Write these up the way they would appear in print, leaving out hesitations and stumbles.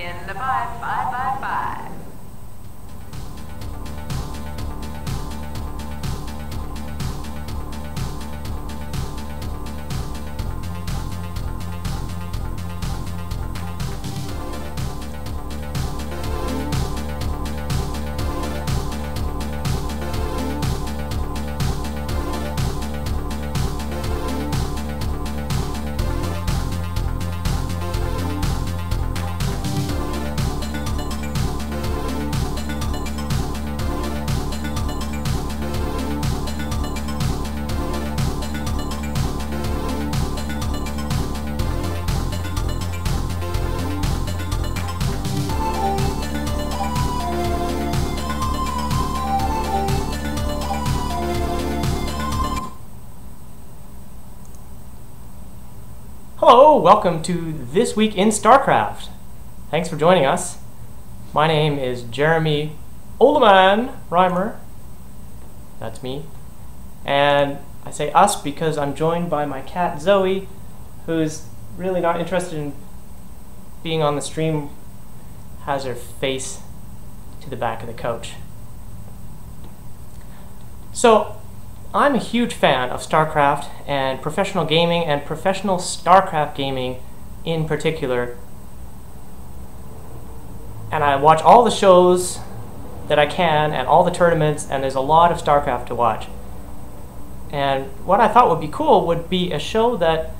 In the 5 Hello, welcome to This Week in Starcraft. Thanks for joining us. My name is Jeremy Oleman Reimer. That's me. And I say us because I'm joined by my cat Zoe, who's really not interested in being on the stream, has her face to the back of the couch. So, I'm a huge fan of StarCraft and professional gaming and professional StarCraft gaming in particular. And I watch all the shows that I can and all the tournaments, and there's a lot of StarCraft to watch. And what I thought would be cool would be a show that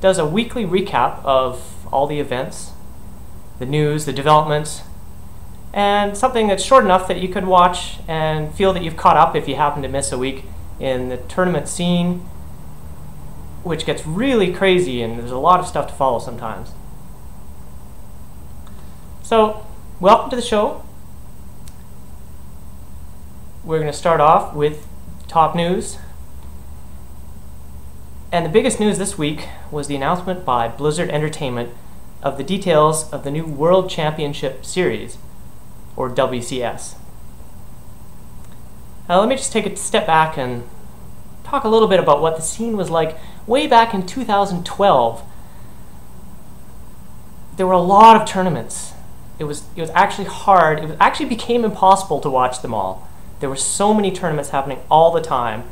does a weekly recap of all the events, the news, the developments, and something that's short enough that you could watch and feel that you've caught up if you happen to miss a week in the tournament scene, which gets really crazy and there's a lot of stuff to follow sometimes. So, welcome to the show. We're going to start off with top news. And the biggest news this week was the announcement by Blizzard Entertainment of the details of the new World Championship Series, or WCS. Now let me just take a step back and talk a little bit about what the scene was like way back in 2012. There were a lot of tournaments. It was actually hard. It actually became impossible to watch them all. There were so many tournaments happening all the time.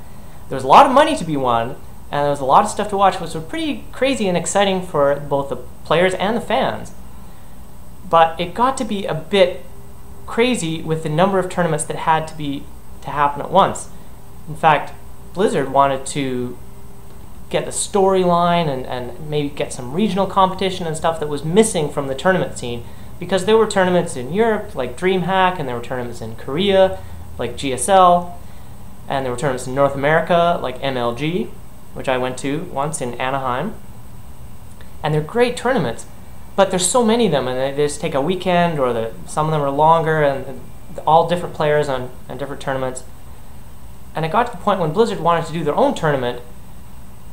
There was a lot of money to be won, and there was a lot of stuff to watch, which was pretty crazy and exciting for both the players and the fans. But it got to be a bit crazy with the number of tournaments that had to happen at once. In fact, Blizzard wanted to get the storyline and maybe get some regional competition and stuff that was missing from the tournament scene, because there were tournaments in Europe like DreamHack, and there were tournaments in Korea like GSL, and there were tournaments in North America like MLG, which I went to once in Anaheim. And they're great tournaments, but there's so many of them, and they just take a weekend, or some of them are longer, and all different players on different tournaments. And it got to the point when Blizzard wanted to do their own tournament,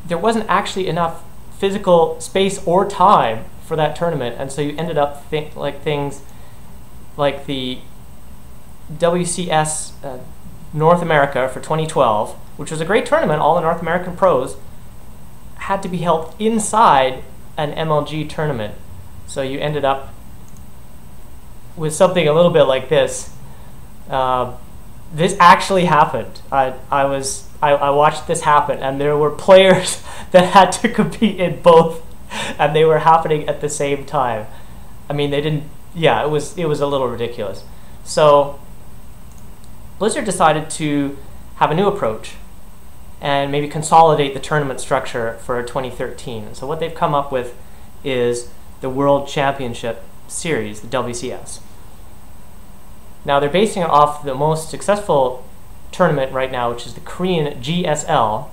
there wasn't actually enough physical space or time for that tournament, and so you ended up things like the WCS North America for 2012, which was a great tournament. All the North American pros had to be held inside an MLG tournament. So you ended up with something a little bit like this. This actually happened. I watched this happen, and there were players that had to compete in both, and they were happening at the same time. I mean, they didn't. Yeah, it was a little ridiculous. So Blizzard decided to have a new approach and maybe consolidate the tournament structure for 2013. And so what they've come up with is the World Championship Series, the WCS. Now they're basing it off the most successful tournament right now, which is the Korean GSL,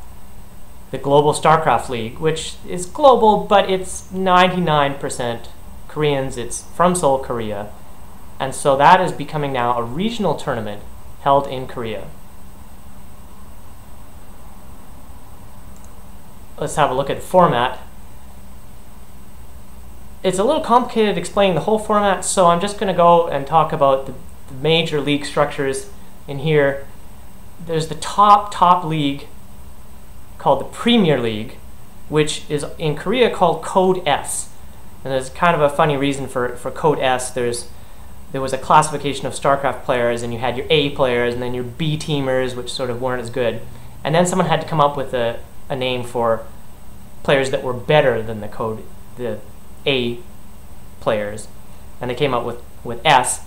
the Global Starcraft League, which is global, but it's 99% Koreans. It's from Seoul, Korea. And so that is becoming now a regional tournament held in Korea. Let's have a look at the format. It's a little complicated explaining the whole format, so I'm just going to go and talk about the major league structures in here. There's the top league called the Premier League, which is in Korea called Code S. And there's kind of a funny reason for Code S. There was a classification of Starcraft players, and you had your A players and then your B teamers, which sort of weren't as good. And then someone had to come up with a name for players that were better than the A players. And they came up with S,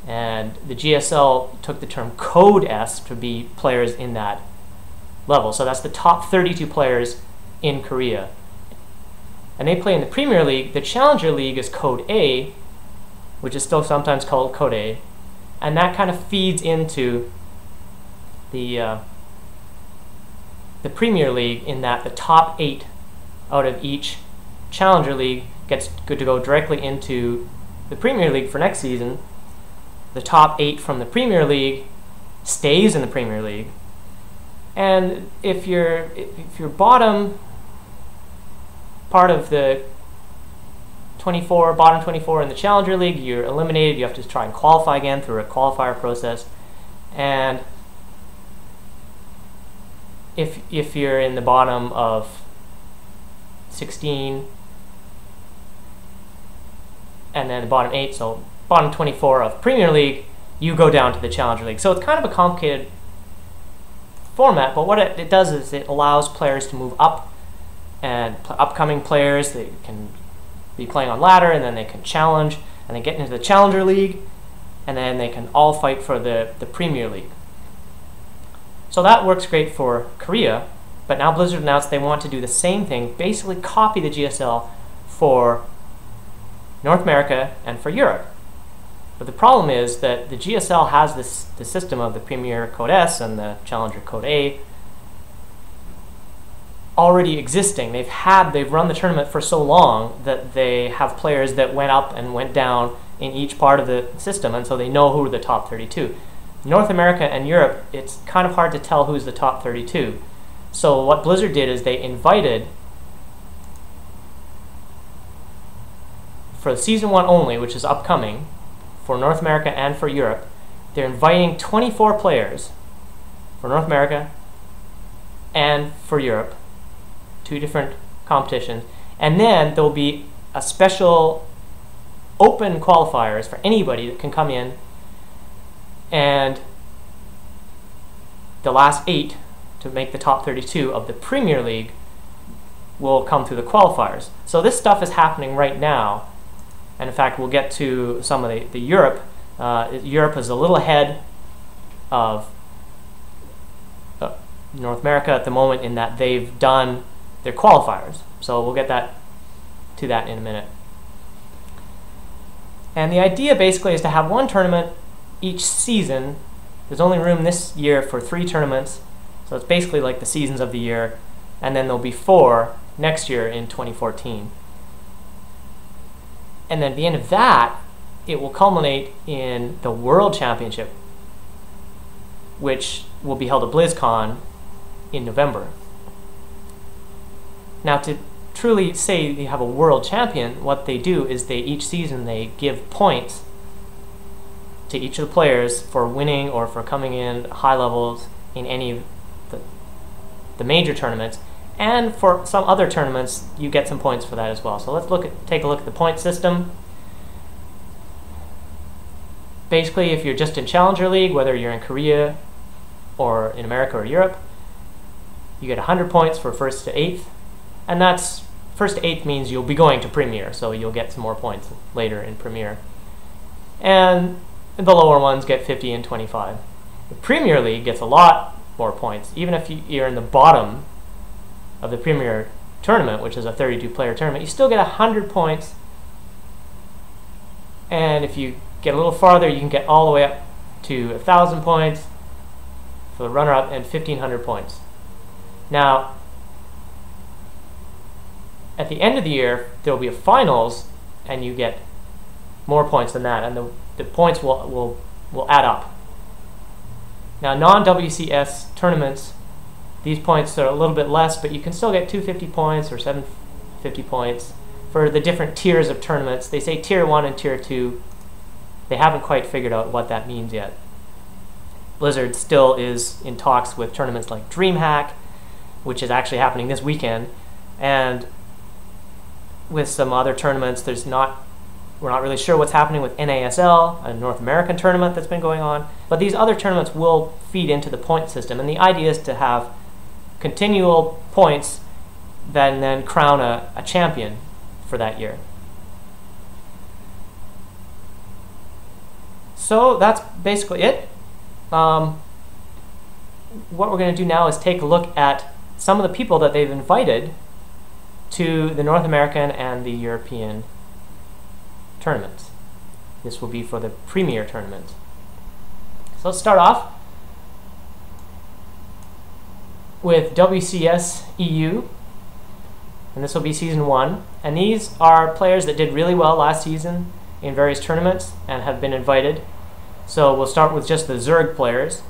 and the GSL took the term Code S to be players in that level. So that's the top 32 players in Korea. And they play in the Premier League. The Challenger League is Code A, which is still sometimes called Code A, and that kind of feeds into the Premier League, in that the top 8 out of each Challenger League gets good to go directly into the Premier League for next season. The top 8 from the Premier League stays in the Premier League, and if you're bottom part of the bottom 24 in the Challenger League, you're eliminated. You have to try and qualify again through a qualifier process. And if you're in the bottom of 16 and then the bottom 8, so bottom 24 of Premier League, you go down to the Challenger League. So it's kind of a complicated format, but what it does is it allows players to move up, and upcoming players, they can be playing on ladder, and then they can challenge, and they get into the Challenger League, and then they can all fight for the Premier League. So that works great for Korea, but now Blizzard announced they want to do the same thing, basically copy the GSL for North America and for Europe. But the problem is that the GSL has the system of the Premier Code S and the Challenger Code A already existing. They've run the tournament for so long that they have players that went up and went down in each part of the system, and so they know who are the top 32. North America and Europe, it's kind of hard to tell who's the top 32. So what Blizzard did is they invited, for Season 1 only, which is upcoming, for North America and for Europe, they're inviting 24 players for North America and for Europe, 2 different competitions, and then there will be a special open qualifiers for anybody that can come in, and the last 8 to make the top 32 of the Premier League will come through the qualifiers. So this stuff is happening right now, and in fact we'll get to some of the Europe. Europe is a little ahead of North America at the moment in that they've done their qualifiers. So we'll get to that in a minute. And the idea basically is to have one tournament each season. There's only room this year for 3 tournaments, so it's basically like the seasons of the year, and then there'll be 4 next year in 2014. And then at the end of that, it will culminate in the World Championship, which will be held at BlizzCon in November. Now, to truly say you have a world champion, what they do is each season they give points to each of the players for winning or for coming in high levels in any of the major tournaments, and for some other tournaments you get some points for that as well. So let's take a look at the point system. Basically, if you're just in Challenger League, whether you're in Korea or in America or Europe, you get 100 points for 1st to 8th, and that's 1st to 8th means you'll be going to Premier, so you'll get some more points later in Premier. And the lower ones get 50 and 25. The Premier League gets a lot more points. Even if you're in the bottom of the Premier tournament, which is a 32-player tournament, you still get 100 points. And if you get a little farther, you can get all the way up to 1,000 points for the runner-up and 1,500 points. Now, at the end of the year, there will be a finals, and you get more points than that, and the points will add up. Now, non-WCS tournaments, these points are a little bit less, but you can still get 250 points or 750 points for the different tiers of tournaments. They say Tier 1 and Tier 2. They haven't quite figured out what that means yet. Blizzard still is in talks with tournaments like DreamHack, which is actually happening this weekend, and with some other tournaments. We're not really sure what's happening with NASL, a North American tournament that's been going on, but these other tournaments will feed into the point system, and the idea is to have continual points that then crown a champion for that year. So that's basically it. What we're going to do now is take a look at some of the people that they've invited to the North American and the European tournaments. This will be for the Premier tournament. So let's start off with WCS EU, and this will be season 1. And these are players that did really well last season in various tournaments and have been invited. So we'll start with just the Zerg players.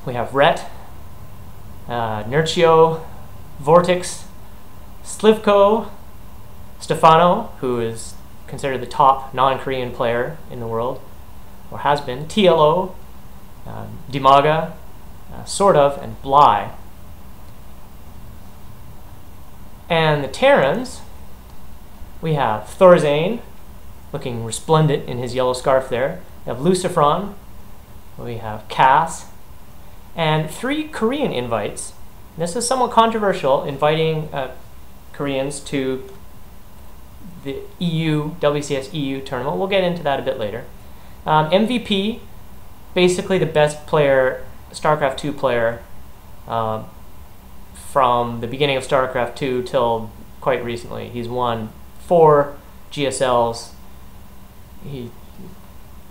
We have Rhett, Nerchio, Vortex, Slivko, Stefano, who is considered the top non-Korean player in the world, or has been, TLO, Dimaga, sort of, and Bly. And the Terrans, we have Thorzane, looking resplendent in his yellow scarf there. We have Lucifron, we have Cass, and 3 Korean invites. This is somewhat controversial, inviting Koreans to the WCS EU tournament. We'll get into that a bit later. MVP, basically the best player, Starcraft 2 player, from the beginning of Starcraft 2 till quite recently. He's won 4 GSLs. He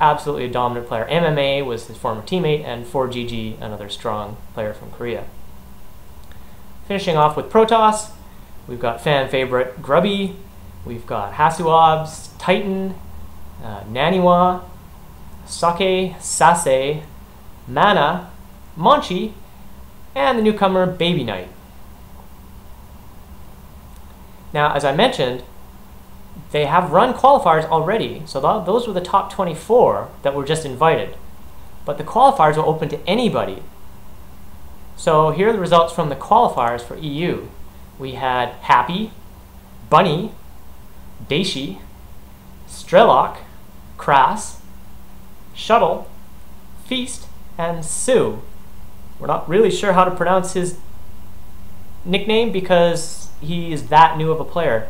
absolutely a dominant player. MMA was his former teammate, and 4GG, another strong player from Korea. Finishing off with Protoss, we've got fan favorite Grubby, we've got Hasuabs, Titan, Naniwa, Sake, Sase, Mana, Monchi, and the newcomer Baby Knight. Now, as I mentioned, they have run qualifiers already, so those were the top 24 that were just invited. But the qualifiers were open to anybody. So here are the results from the qualifiers for EU. We had Happy, Bunny, Daishi, Strelok, Kras, Shuttle, Feast, and Sue. We're not really sure how to pronounce his nickname because he is that new of a player.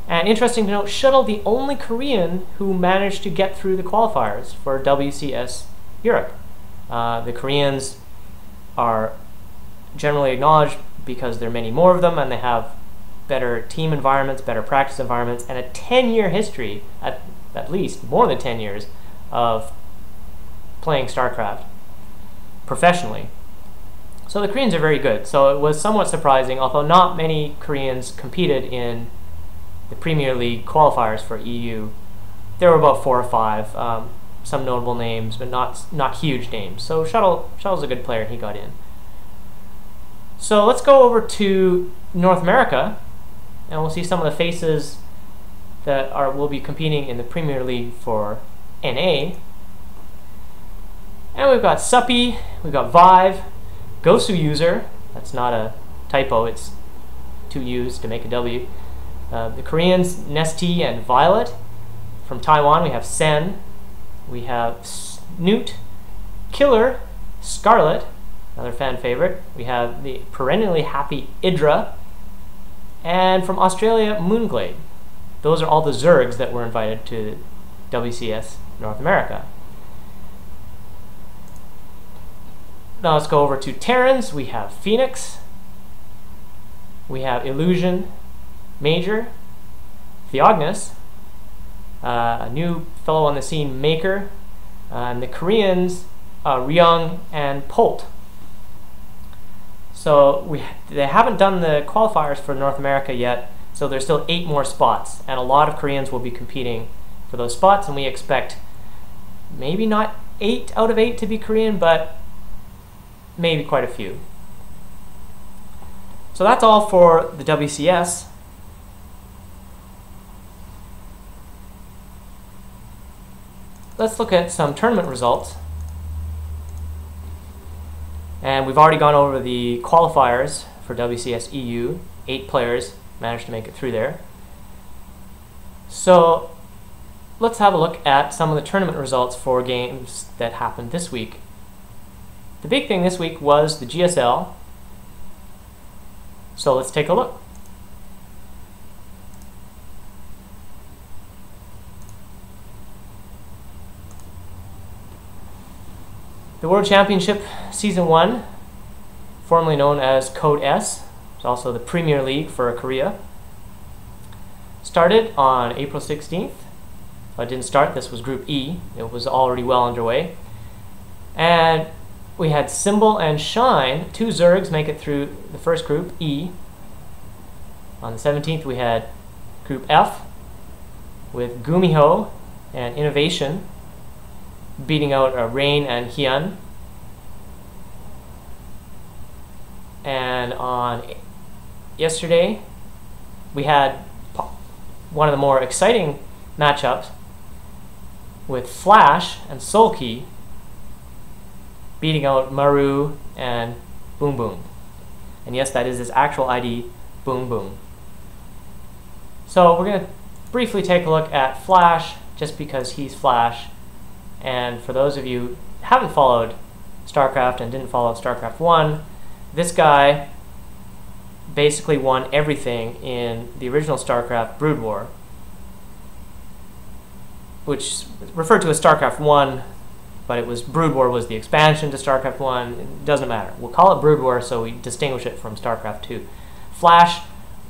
And interesting to note, Shuttle, the only Korean who managed to get through the qualifiers for WCS Europe. The Koreans are generally acknowledged because there are many more of them, and they have better team environments, better practice environments, and a 10-year history, at least more than 10 years, of playing StarCraft professionally. So the Koreans are very good. So it was somewhat surprising, although not many Koreans competed in the Premier League qualifiers for EU. There were about 4 or 5, some notable names, but not huge names. So Shuttle's a good player, and he got in. So let's go over to North America, and we'll see some of the faces that will be competing in the Premier League for NA. And we've got Suppy, we've got Vive, Gosu User, that's not a typo, it's 2 U's to make a W. The Koreans, Nesty and Violet. From Taiwan, we have Sen, we have Snoot, Killer, Scarlet, another fan favorite. We have the perennially happy Idra, and from Australia, Moonglade. Those are all the Zergs that were invited to WCS North America. Now let's go over to Terrans. We have Phoenix, we have Illusion, Major, Theognis, a new fellow on the scene, Maker, and the Koreans, Ryung and Polt. So they haven't done the qualifiers for North America yet, so there's still 8 more spots, and a lot of Koreans will be competing for those spots, and we expect maybe not 8 out of 8 to be Korean, but maybe quite a few. So that's all for the WCS. Let's look at some tournament results. And we've already gone over the qualifiers for WCS EU. 8 players managed to make it through there. So let's have a look at some of the tournament results for games that happened this week. The big thing this week was the GSL. So let's take a look. The World Championship Season 1, formerly known as Code S, it's also the Premier League for Korea, started on April 16th. Well, it didn't start, this was Group E. It was already well underway. And we had Symbol and Shine, two Zergs, make it through the first group, E. On the 17th, we had Group F with Gumiho and Innovation beating out Rain and Hyun. And on yesterday, we had one of the more exciting matchups with Flash and Sulky beating out Maru and Boom Boom. And yes, that is his actual ID, Boom Boom. So we're going to briefly take a look at Flash, just because he's Flash. And for those of you who haven't followed StarCraft and didn't follow StarCraft 1, this guy basically won everything in the original StarCraft Brood War, which is referred to as StarCraft 1, but it was Brood War was the expansion to StarCraft 1. It doesn't matter. We'll call it Brood War so we distinguish it from StarCraft 2. Flash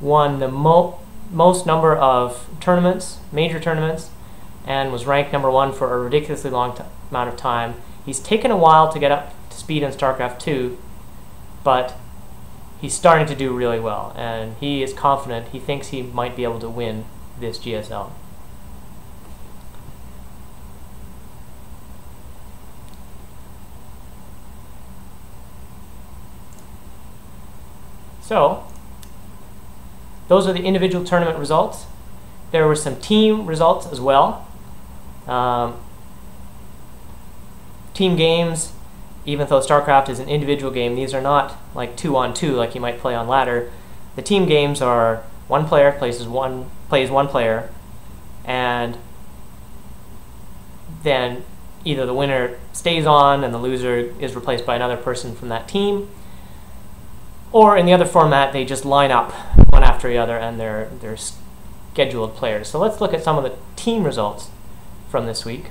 won the most number of tournaments, major tournaments, and was ranked #1 for a ridiculously long amount of time. He's taken a while to get up to speed in StarCraft 2, but he's starting to do really well, and he is confident. He thinks he might be able to win this GSL. So, those are the individual tournament results. There were some team results as well. Team games, even though StarCraft is an individual game, these are not like 2-on-2 like you might play on ladder. The team games are one player plays one player, and then either the winner stays on and the loser is replaced by another person from that team, or in the other format they just line up one after the other and they're scheduled players. So let's look at some of the team results from this week.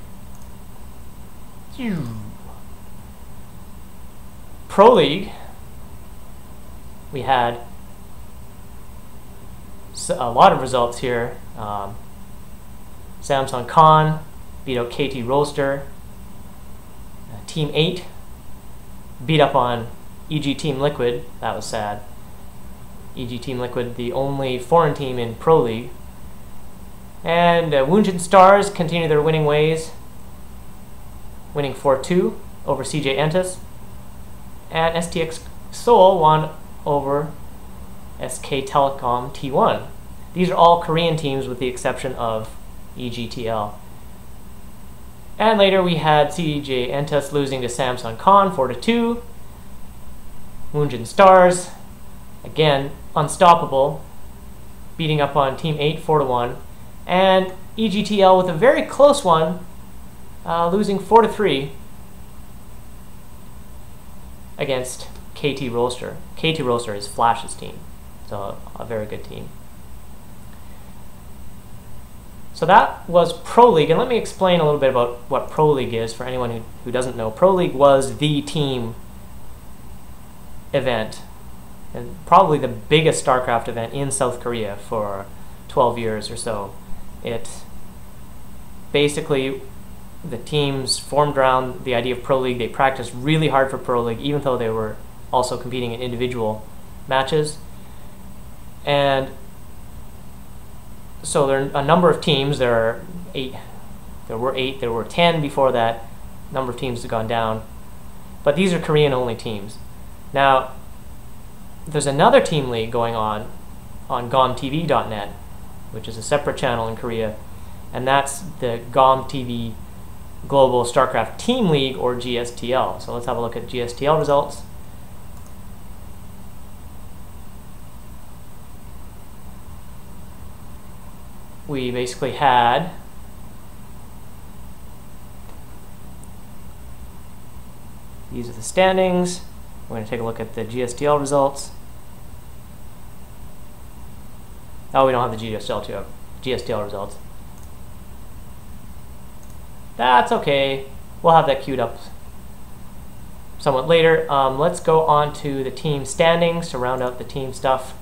Pro League, we had a lot of results here. Samsung Khan beat out KT Roaster. Team 8 beat up on EG Team Liquid. That was sad. EG Team Liquid, the only foreign team in Pro League. And Woongjin Stars continue their winning ways, winning 4-2 over CJ Entus. And STX Seoul won over SK Telecom T1. These are all Korean teams with the exception of EGTL. And later we had CJ Entus losing to Samsung Khan 4-2. Woongjin Stars, again unstoppable, beating up on Team 8 4-1. And EGTL with a very close one, losing 4-3 against KT Roaster. KT Roaster is Flash's team, so a very good team. So that was Pro League, and let me explain a little bit about what Pro League is for anyone who doesn't know. Pro League was the team event, and probably the biggest StarCraft event in South Korea for 12 years or so. It basically, the teams formed around the idea of Pro League. They practiced really hard for Pro League, even though they were also competing in individual matches. And so there are a number of teams. There are 8. There were 8. There were 10 before that. Number of teams have gone down. But these are Korean-only teams. Now, there's another team league going on gomtv.net, which is a separate channel in Korea, and that's the GomTV Global StarCraft Team League, or GSTL. So let's have a look at GSTL results. we basically had these are the standings. We're going to take a look at the GSTL results. Oh, we don't have the GSTL results. That's okay. We'll have that queued up somewhat later. Let's go on to the team standings to round out the team stuff,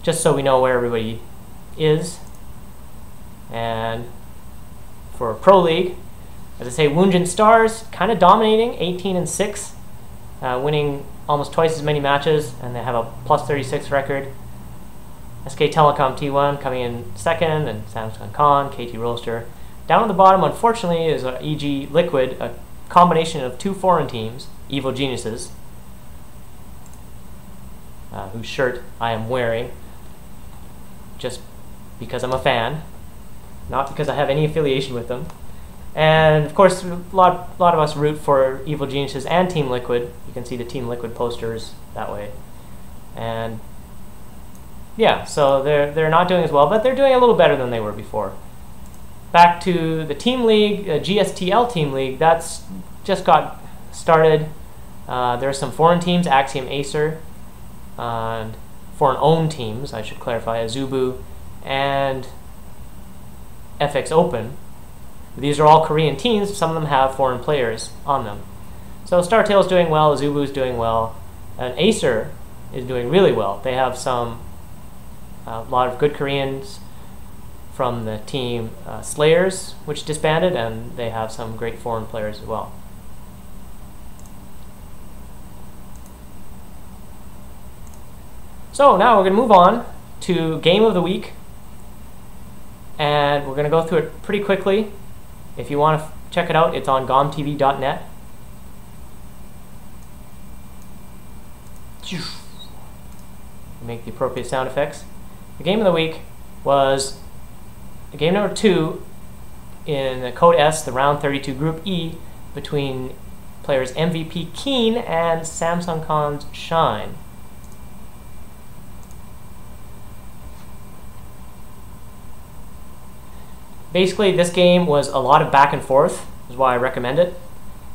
just so we know where everybody is. And for Pro League, as I say, Woongjin Stars kind of dominating, 18-6, winning almost twice as many matches, and they have a plus 36 record. SK Telecom T1 coming in second, and Samsung Con, KT Roaster. Down at the bottom, unfortunately, is EG Liquid, a combination of two foreign teams, Evil Geniuses, whose shirt I am wearing just because I'm a fan, not because I have any affiliation with them. And of course, a lot of us root for Evil Geniuses and Team Liquid. You can see the Team Liquid posters that way. And yeah, so they're not doing as well, but they're doing a little better than they were before. Back to the Team League, GSTL Team League, that's just got started. There are some foreign teams, Axiom Acer, and foreign-owned teams, I should clarify, Azubu and FX Open. These are all Korean teams. Some of them have foreign players on them. So StarTale's doing well, Azubu's doing well, and Acer is doing really well. They have a lot of good Koreans from the team Slayers, which disbanded, and they have some great foreign players as well. So now we're going to move on to Game of the Week, and we're going to go through it pretty quickly. If you want to check it out, it's on gomtv.net. Make the appropriate sound effects. The Game of the Week was game number 2 in the Code S, the round 32 Group E, between players MVP Keen and Samsung Con's Shine. Basically, this game was a lot of back and forth, is why I recommend it.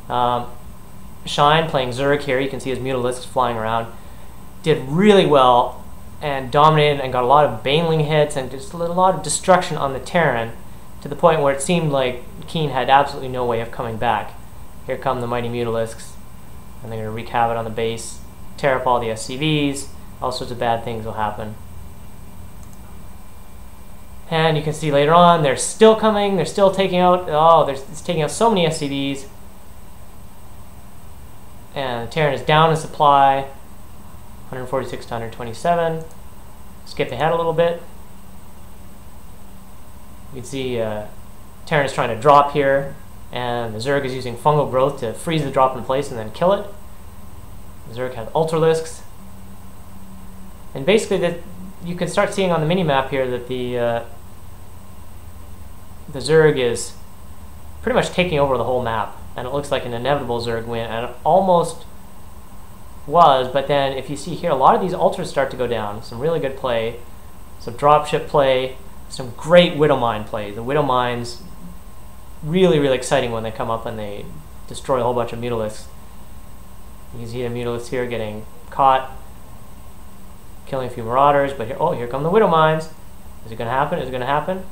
Shine, playing Zerg here, you can see his Mutalisks flying around, did really well and dominated and got a lot of Baneling hits and just a lot of destruction on the Terran, to the point where it seemed like Keen had absolutely no way of coming back. Here come the mighty Mutalisks, and they're going to wreak havoc on the base, tear up all the SCVs, all sorts of bad things will happen. And you can see later on, they're still coming, they're still taking out, it's taking out so many SCVs. And the Terran is down in supply, 146 to 127. Skip ahead a little bit. You can see Terran is trying to drop here, and the Zerg is using fungal growth to freeze the drop in place and then kill it. The Zerg has Ultralisks. And basically, you can start seeing on the mini-map here that the Zerg is pretty much taking over the whole map, and it looks like an inevitable Zerg win, and it almost was, but then if you see here, a lot of these Ultras start to go down. Some really good play, some dropship play, some great Widow Mine play. The Widow Mines, really, really exciting when they come up and they destroy a whole bunch of Mutalisks. You can see the Mutalisks here getting caught, killing a few Marauders, but here come the Widow Mines. Is it going to happen? Is it going to happen?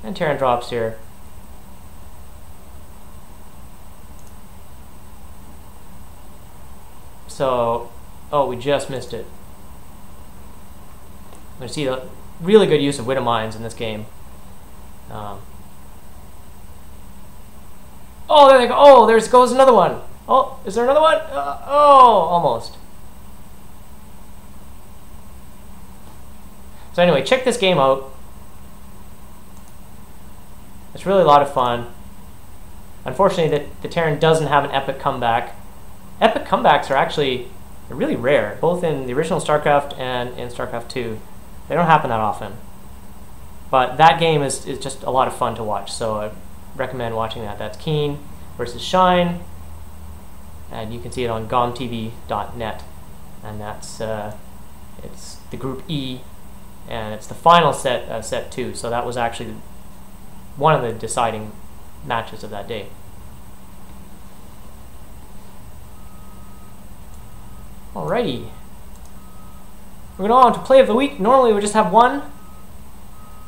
And Terran drops here. So, we just missed it. I'm going to see the really good use of Widow Mines in this game. There they go. Oh, there goes another one. Oh, is there another one? Almost. So anyway, check this game out. It's really a lot of fun. Unfortunately, the Terran doesn't have an epic comeback. Epic comebacks are actually really rare, both in the original StarCraft and in StarCraft 2. They don't happen that often. But that game is just a lot of fun to watch, so I recommend watching that. That's Keen versus Shine, and you can see it on gomtv.net. And that's it's the Group E and it's the final set, set 2. So that was actually one of the deciding matches of that day. Alrighty, we're going on to play of the week. Normally we just have one,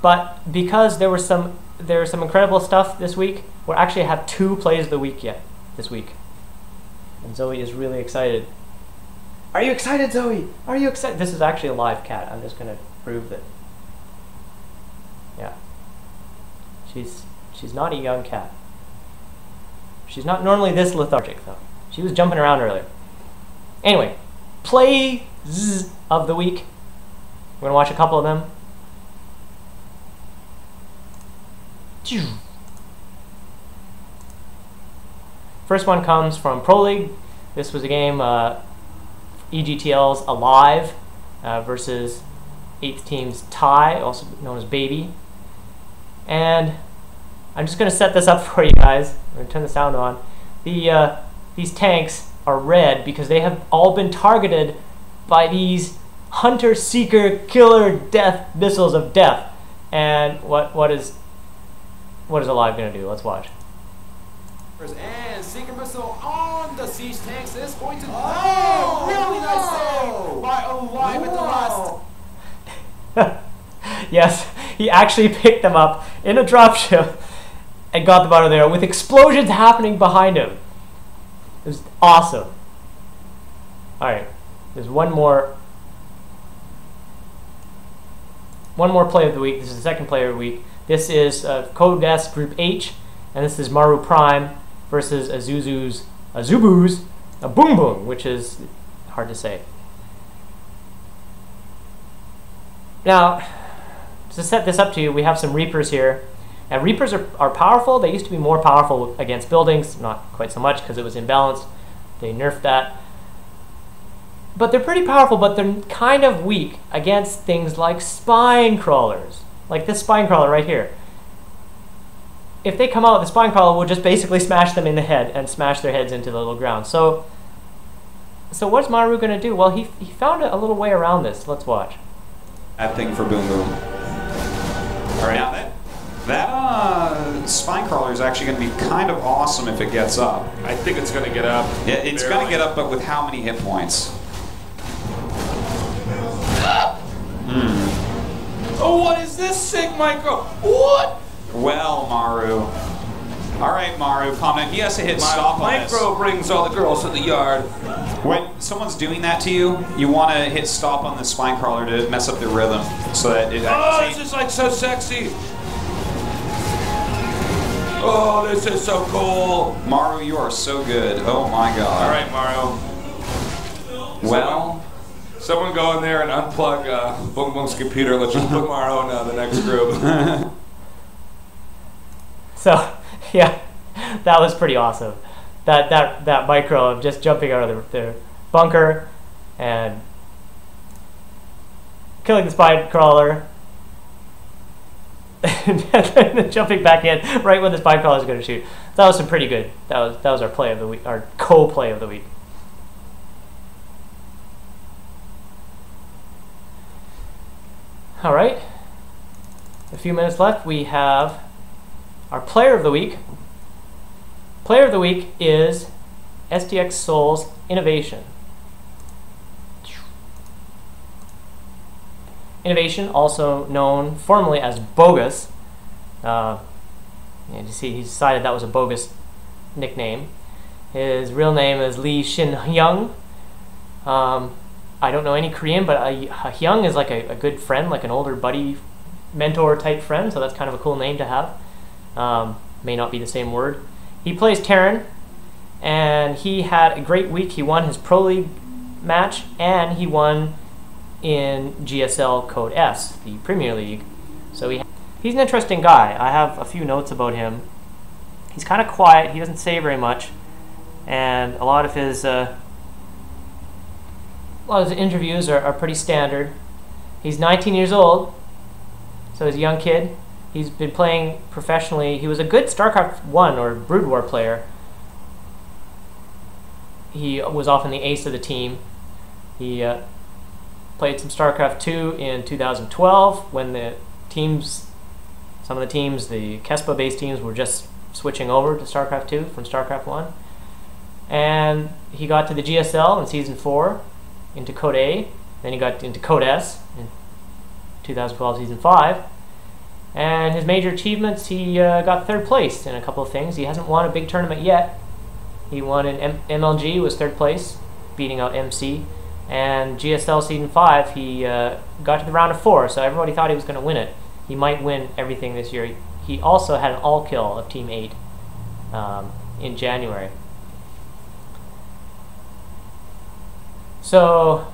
but because there was some incredible stuff this week, we actually have 2 plays of the week this week, and Zoe is really excited. Are you excited, Zoe? Are you excited? This is actually a live cat. I'm just going to prove that. Yeah, she's not a young cat. She's not normally this lethargic though. She was jumping around earlier. Anyway, plays of the week. We're going to watch a couple of them. First one comes from Pro League. This was a game, EGTL's Alive versus 8th Team's Tie, also known as Baby. And I'm just going to set this up for you guys. I'm going to turn the sound on. These tanks are red because they have all been targeted by these hunter, seeker, killer, death missiles of death. And what is Alive going to do? Let's watch. And seeker missile on the siege tanks is going to really nice save by Alive at the last. Yes, he actually picked them up in a dropship and got them out of there with explosions happening behind him. It was awesome. Alright, there's one more play of the week. This is the second player of the week. This is Code S Group H, and this is Maru Prime versus Azubu's Boom Boom, which is hard to say. Now, to set this up to you, we have some Reapers here. And Reapers are powerful. They used to be more powerful against buildings, not quite so much because it was imbalanced. They nerfed that. But they're pretty powerful, but they're kind of weak against things like spine crawlers. Like this spine crawler right here. If they come out, the spine crawler will just basically smash them in the head and smash their heads into the little ground. So what's Maru going to do? Well, he found a little way around this. Let's watch. That thing for Boom Boom. All right, now that spine crawler is actually going to be kind of awesome if it gets up. I think it's going to get up. Yeah, it's going to get up, but with how many hit points? Oh, what is this sick micro? What? Well, Maru. All right, Maru, calm down. He has to hit stop on this. Micro brings all the girls to the yard. When someone's doing that to you, you want to hit stop on the spine crawler to mess up the rhythm, so that it Oh, this is like so sexy. Oh, this is so cool. Maru, you are so good. Oh my God. All right, Mario. Well, someone go in there and unplug Boom Boom's computer. Let's just put Mario in the next group. So, yeah, that was pretty awesome. That micro of just jumping out of the bunker and killing the spine crawler and then jumping back in right when the spine crawler is going to shoot. That was some pretty good. That was our play of the week, our co-play of the week. All right, a few minutes left. We have our player of the week. Player of the week is SDX Soul's Innovation. Innovation, also known formally as Bogus. And you see, he decided that was a bogus nickname. His real name is Lee Shin-hyung. I don't know any Korean, but Hyung is like a good friend, like an older buddy, mentor type friend, so that's kind of a cool name to have. May not be the same word. He plays Terran, and he had a great week. He won his Pro League match, and he won in GSL Code S, the Premier League. So he's an interesting guy. I have a few notes about him. He's kind of quiet. He doesn't say very much, and a lot of his interviews are pretty standard. He's 19 years old, so he's a young kid. He's been playing professionally. He was a good Starcraft 1 or Brood War player. He was often the ace of the team. He played some Starcraft 2 in 2012 when some of the teams, the Kespa-based teams, were just switching over to Starcraft 2 from Starcraft 1. And he got to the GSL in Season 4 into Code A. Then he got into Code S in 2012 Season 5. And his major achievements, he got 3rd place in a couple of things. He hasn't won a big tournament yet. He won in MLG, was 3rd place, beating out MC. And GSL Season 5, he got to the round of 4, so everybody thought he was going to win it. He might win everything this year. He also had an all-kill of Team 8 in January. So,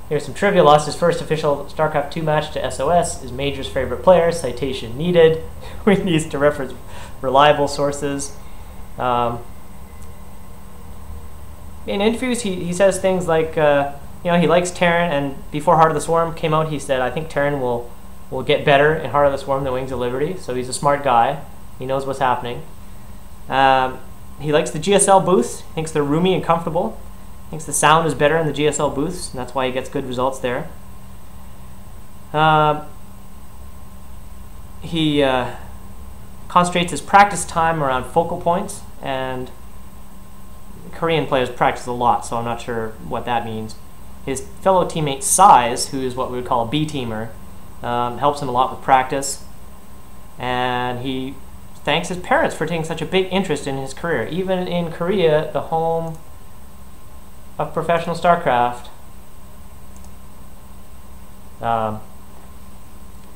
here's some trivia. Lost his first official StarCraft 2 match to SOS. His major's favorite player. Citation needed. We need to reference reliable sources. In interviews, he says things like, he likes Terran, and before Heart of the Swarm came out, he said, I think Terran will get better in Heart of the Swarm than Wings of Liberty. So he's a smart guy. He knows what's happening. He likes the GSL booths. Thinks they're roomy and comfortable. Thinks the sound is better in the GSL booths, and that's why he gets good results there. He concentrates his practice time around focal points, and Korean players practice a lot, so I'm not sure what that means. His fellow teammate Size, who is what we would call a B-teamer, helps him a lot with practice, and he thanks his parents for taking such a big interest in his career. Even in Korea, the home of professional StarCraft, a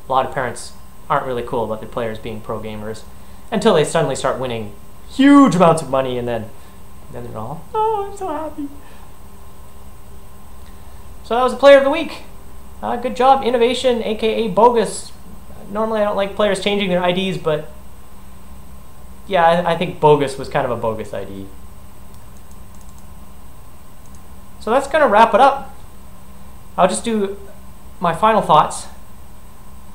lot of parents aren't really cool about their players being pro gamers until they suddenly start winning huge amounts of money, and then they're all, oh, I'm so happy. So that was the player of the week. Good job, Innovation, aka Bogus. Normally I don't like players changing their IDs, but yeah, I think Bogus was kind of a bogus ID. So that's going to wrap it up. I'll just do my final thoughts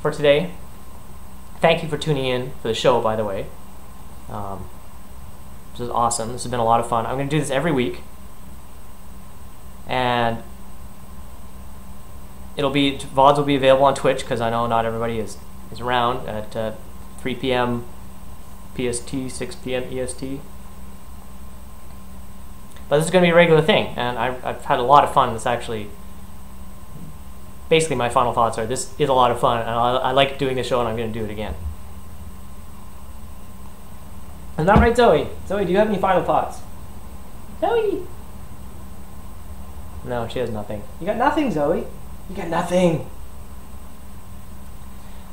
for today. Thank you for tuning in for the show, by the way. This is awesome. This has been a lot of fun. I'm going to do this every week. And VODs will be available on Twitch, because I know not everybody is around at 3 p.m. PST, 6 p.m. EST. But this is going to be a regular thing, and I've had a lot of fun. This actually, basically my final thoughts are, this is a lot of fun, and I like doing this show, and I'm going to do it again. Isn't that right, Zoe? Zoe, do you have any final thoughts? Zoe! No, she has nothing. You got nothing, Zoe. You got nothing.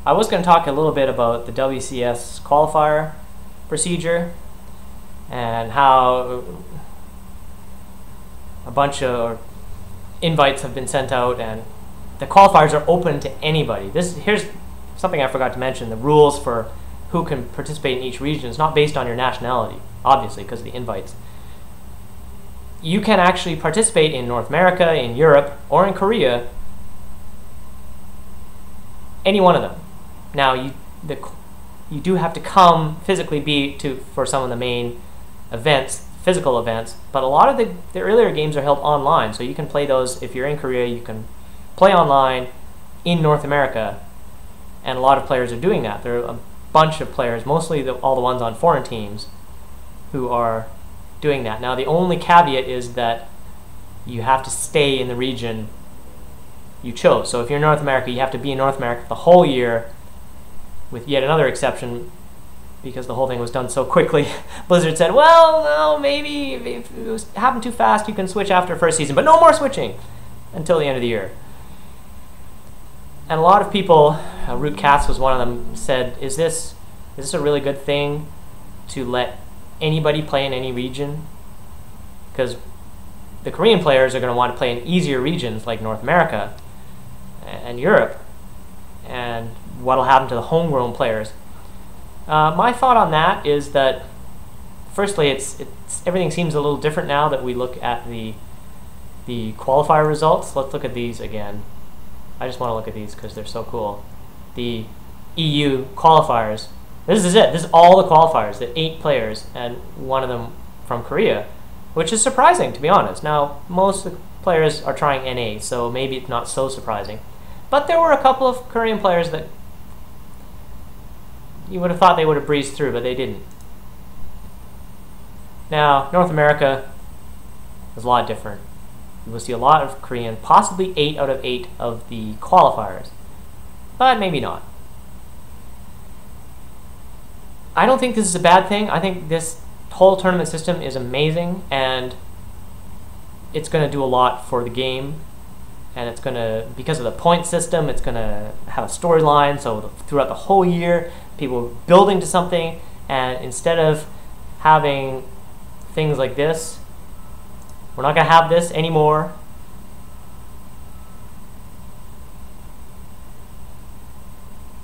I was going to talk a little bit about the WCS qualifier procedure and how a bunch of invites have been sent out, and the qualifiers are open to anybody. Here's something I forgot to mention. The rules for who can participate in each region is not based on your nationality, obviously, because of the invites. You can actually participate in North America, in Europe, or in Korea, any one of them. Now, you do have to come physically for some of the main events, physical events, but a lot of the earlier games are held online, so you can play those. If you're in Korea, you can play online in North America, and a lot of players are doing that. There are a bunch of players, mostly all the ones on foreign teams, who are doing that. Now, the only caveat is that you have to stay in the region you chose. So if you're in North America, you have to be in North America the whole year, with yet another exception, because the whole thing was done so quickly. Blizzard said, well, no, maybe if it happened too fast, you can switch after first season, but no more switching until the end of the year. And a lot of people, Root Cats was one of them, said, is this a really good thing to let anybody play in any region? Because the Korean players are going to want to play in easier regions like North America and Europe. And what will happen to the homegrown players? My thought on that is that, firstly, everything seems a little different now that we look at the qualifier results. Let's look at these again. I just want to look at these because they're so cool. The EU qualifiers. This is it. This is all the qualifiers. The 8 players, and one of them from Korea, which is surprising, to be honest. Now, most of the players are trying NA, so maybe it's not so surprising. But there were a couple of Korean players that you would have thought they would have breezed through, but they didn't. Now, North America is a lot different. You will see a lot of Korean, possibly 8 out of 8 of the qualifiers, but maybe not. I don't think this is a bad thing. I think this whole tournament system is amazing, and it's going to do a lot for the game. And it's going to, because of the point system, it's going to have a storyline, so throughout the whole year, people are building to something, and instead of having things like this, we're not going to have this anymore.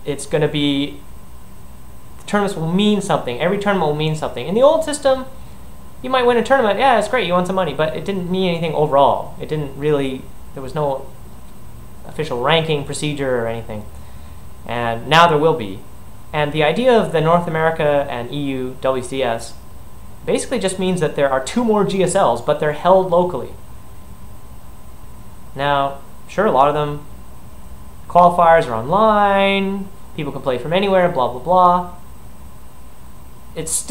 It's going to be, the tournaments will mean something. Every tournament will mean something. In the old system, you might win a tournament, yeah, it's great, you won some money, but it didn't mean anything overall. It didn't really, there was no official ranking procedure or anything. And now there will be. And the idea of the North America and EU WCS basically just means that there are 2 more GSLs, but they're held locally. Now, sure, a lot of them, qualifiers are online, people can play from anywhere, blah, blah, blah. It's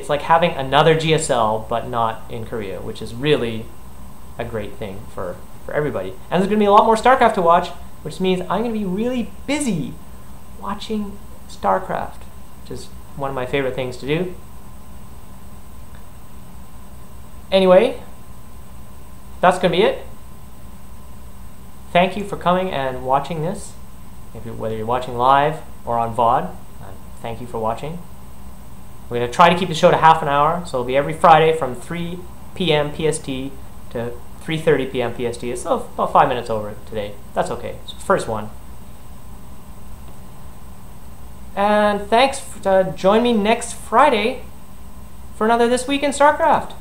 like having another GSL, but not in Korea, which is really a great thing for everybody. And there's going to be a lot more Starcraft to watch, which means I'm going to be really busy watching Starcraft, which is one of my favorite things to do. Anyway, that's going to be it. Thank you for coming and watching this. Whether you're watching live or on VOD, thank you for watching. We're going to try to keep the show to half an hour, so it'll be every Friday from 3 p.m. PST to 3:30 p.m. PST. It's about 5 minutes over today. That's okay. It's the first one. And thanks for join me next Friday for another This Week in StarCraft.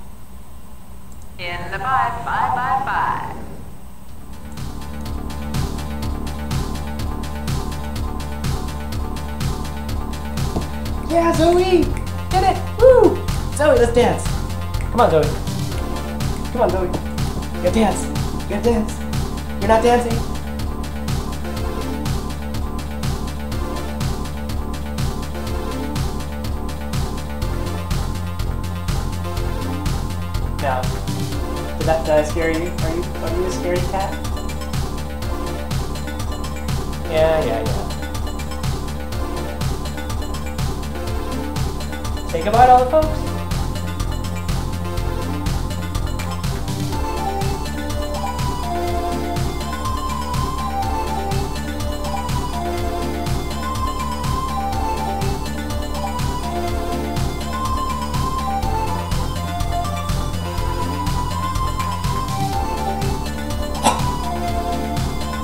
In the 5. Yeah, Zoe! Did it! Woo! Zoe, let's dance. Come on, Zoe. Come on, Zoe. You gotta dance. You gotta dance. You're not dancing. Now, did that scare you? Are you a scaredy cat? Yeah. Say goodbye to all the folks.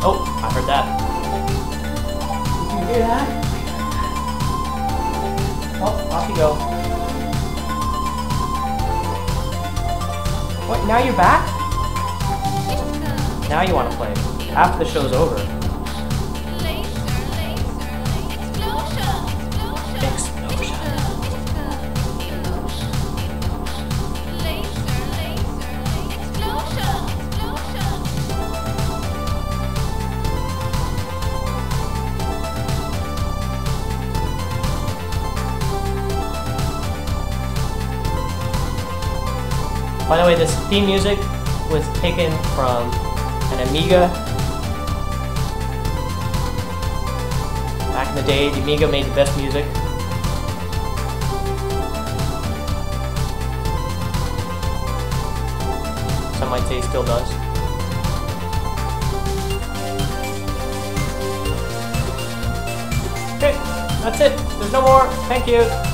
Oh, I heard that. Did you hear that? Oh, off you go. What, now you're back? Now you want to play. After the show's over. By the way, this theme music was taken from an Amiga. Back in the day, the Amiga made the best music. Some might say it still does. Okay, that's it. There's no more. Thank you.